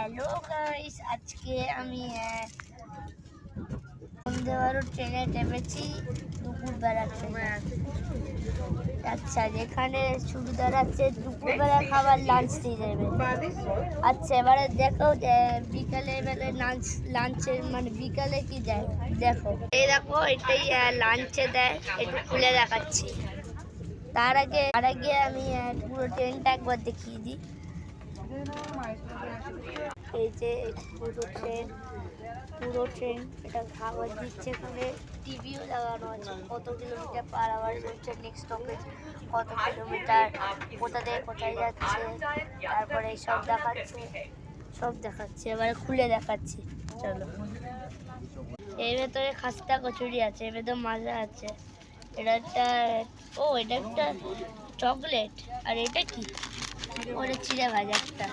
Hello guys, আজকে আমি বন্দে ভারত ট্রেনে চেপেছি দুপুরবেলা ট্রেনে। আচ্ছা, যেখানে শুধু দাঁড়াচ্ছে দুপুরবেলা খাবার লাঞ্চ দিয়ে যাবে। আচ্ছা, এবারে দেখো যে বিকালে এবারে লাঞ্চের মানে বিকালে কি দেয় দেখো। এই দেখো, এটাই লাঞ্চে দেয়, একটু খুলে দেখাচ্ছি। তার আগে আমি পুরো ট্রেনটা একবার দেখিয়ে দিই। এই যে পুরো ট্রেন এটা খাবার দিচ্ছে। এখানে টিভিও লাগানো আছে, কত কিলোমিটার পার আওয়ার চলছে, নেক্সট স্টপেজ কত কিলোমিটার, কোথা থেকে কোথায় যাচ্ছে, তারপরে সব দেখাচ্ছে। এবারে খুলে দেখাচ্ছি, চলো। এর ভেতরে খাস্তা কচুরি আছে, এর ভেতরে মাজা আছে। এটা একটা চকলেট। আর এটা কি? ওটা চিড়ে ভাজা একটা।